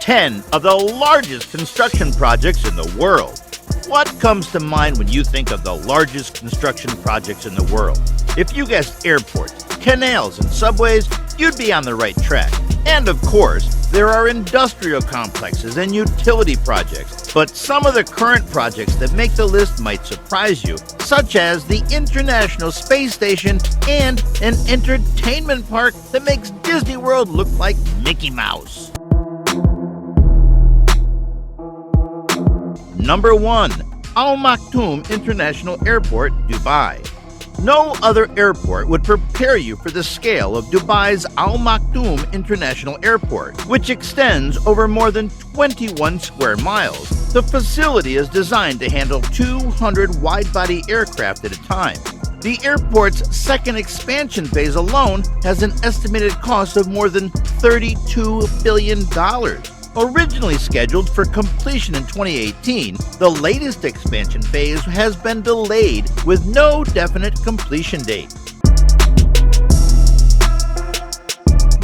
10 of the largest construction projects in the world. What comes to mind when you think of the largest construction projects in the world? If you guessed airports, canals, and subways, you'd be on the right track. And of course, there are industrial complexes and utility projects. But some of the current projects that make the list might surprise you, such as the International Space Station and an entertainment park that makes Disney World look like Mickey Mouse. Number 1. Al Maktoum International Airport, Dubai. No other airport would prepare you for the scale of Dubai's Al Maktoum International Airport, which extends over more than 21 square miles. The facility is designed to handle 200 wide-body aircraft at a time. The airport's second expansion phase alone has an estimated cost of more than $32 billion. Originally scheduled for completion in 2018, the latest expansion phase has been delayed with no definite completion date.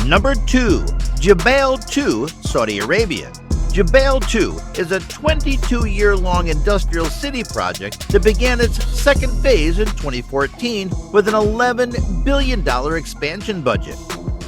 Number 2. Jubail 2, Saudi Arabia. Jubail 2 is a 22-year-long industrial city project that began its second phase in 2014 with an $11 billion expansion budget.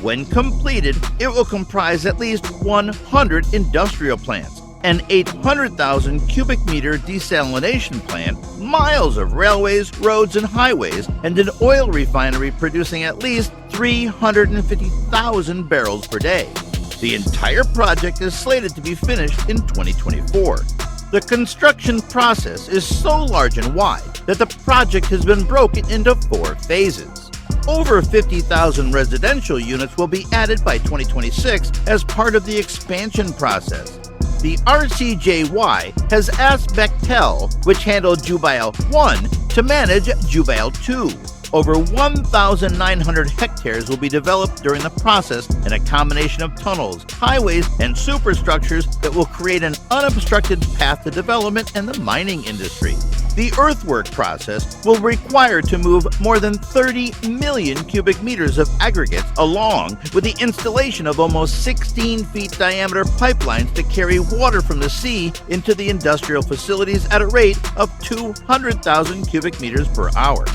When completed, it will comprise at least 100 industrial plants, an 800,000 cubic meter desalination plant, miles of railways, roads, and highways, and an oil refinery producing at least 350,000 barrels per day. The entire project is slated to be finished in 2024. The construction process is so large and wide that the project has been broken into 4 phases. Over 50,000 residential units will be added by 2026 as part of the expansion process. The RCJY has asked Bechtel, which handled Jubail 1, to manage Jubail 2. Over 1,900 hectares will be developed during the process in a combination of tunnels, highways, and superstructures that will create an unobstructed path to development and the mining industry. The earthwork process will require to move more than 30 million cubic meters of aggregates, along with the installation of almost 16 feet diameter pipelines to carry water from the sea into the industrial facilities at a rate of 200,000 cubic meters per hour.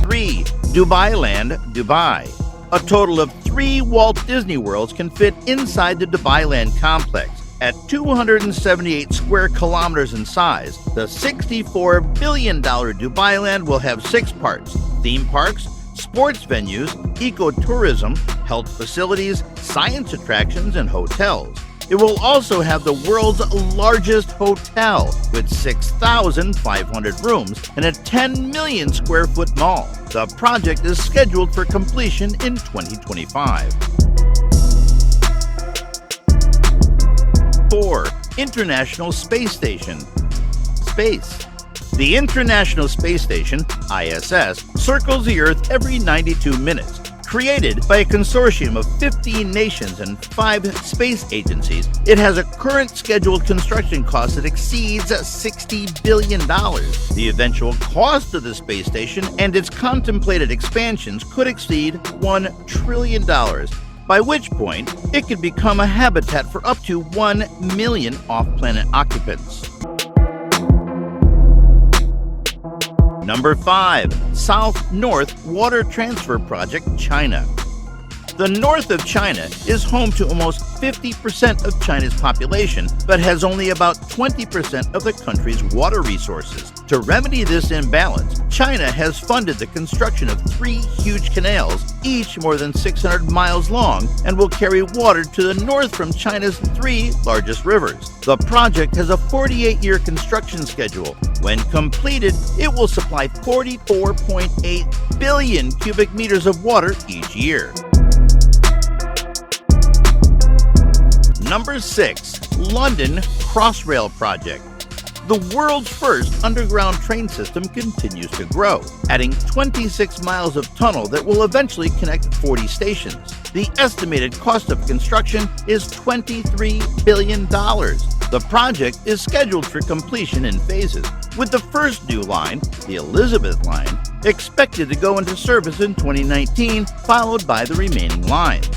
3. Dubai Land, Dubai. A total of 3 Walt Disney Worlds can fit inside the Dubai Land complex. At 278 square kilometers in size, the $64 billion Dubai Land will have 6 parts: theme parks, sports venues, ecotourism, health facilities, science attractions, and hotels. It will also have the world's largest hotel with 6,500 rooms and a 10 million square foot mall. The project is scheduled for completion in 2025. 4. International Space Station. Space. The International Space Station, ISS, circles the Earth every 92 minutes. Created by a consortium of 15 nations and 5 space agencies, it has a current scheduled construction cost that exceeds $60 billion. The eventual cost of the space station and its contemplated expansions could exceed $1 trillion, by which point it could become a habitat for up to 1 million off-planet occupants. Number 5. South-North Water Transfer Project, China. The north of China is home to almost 50% of China's population, but has only about 20% of the country's water resources. To remedy this imbalance, China has funded the construction of 3 huge canals, each more than 600 miles long, and will carry water to the north from China's 3 largest rivers. The project has a 48-year construction schedule. When completed, it will supply 44.8 billion cubic meters of water each year. Number 6. London Crossrail Project. The world's first underground train system continues to grow, adding 26 miles of tunnel that will eventually connect 40 stations. The estimated cost of construction is $23 billion. The project is scheduled for completion in phases, with the first new line, the Elizabeth Line, expected to go into service in 2019, followed by the remaining lines.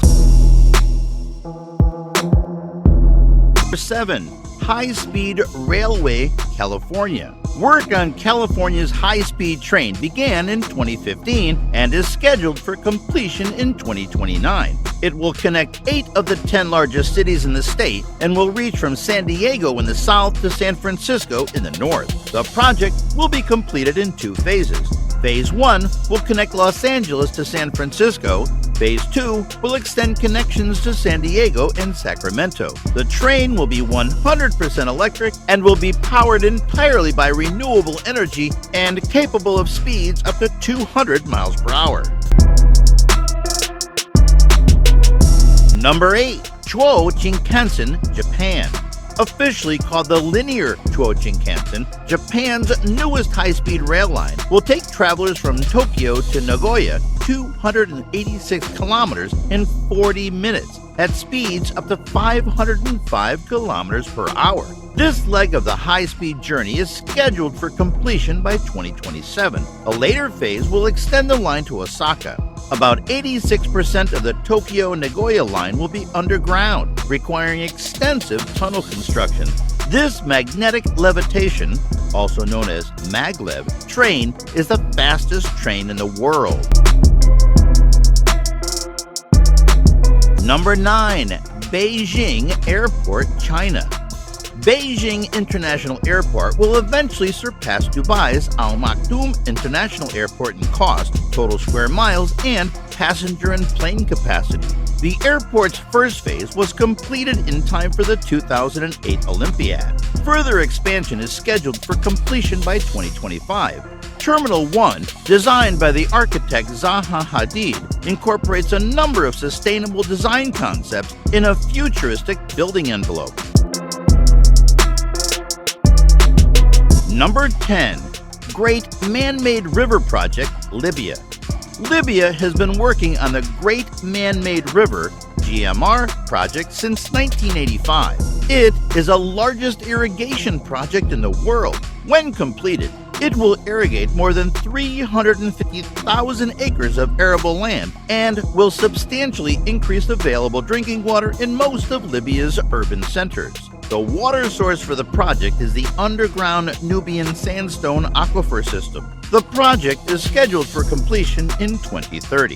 Number 7. High-Speed Railway, California. Work on California's high-speed train began in 2015 and is scheduled for completion in 2029. It will connect 8 of the 10 largest cities in the state and will reach from San Diego in the south to San Francisco in the north. The project will be completed in 2 phases. Phase 1 will connect Los Angeles to San Francisco. Phase 2 will extend connections to San Diego and Sacramento. The train will be 100% electric and will be powered entirely by renewable energy and capable of speeds up to 200 miles per hour. Number 8. Chuo Shinkansen, Japan. Officially called the Linear Chuo Shinkansen, Japan's newest high-speed rail line will take travelers from Tokyo to Nagoya 286 kilometers in 40 minutes at speeds up to 505 kilometers per hour. This leg of the high-speed journey is scheduled for completion by 2027. A later phase will extend the line to Osaka. About 86% of the Tokyo-Nagoya line will be underground, requiring extensive tunnel construction. This magnetic levitation, also known as maglev, train is the fastest train in the world. Number 9. Beijing Airport, China. Beijing International Airport will eventually surpass Dubai's Al Maktoum International Airport in cost, total square miles, and passenger and plane capacity. The airport's first phase was completed in time for the 2008 Olympiad. Further expansion is scheduled for completion by 2025. Terminal 1, designed by the architect Zaha Hadid, incorporates a number of sustainable design concepts in a futuristic building envelope. Number 10. Great Man-Made River Project, Libya. Libya has been working on the Great Man-Made River GMR project since 1985. It is the largest irrigation project in the world. When completed, it will irrigate more than 350,000 acres of arable land and will substantially increase available drinking water in most of Libya's urban centers. The water source for the project is the underground Nubian sandstone aquifer system. The project is scheduled for completion in 2030.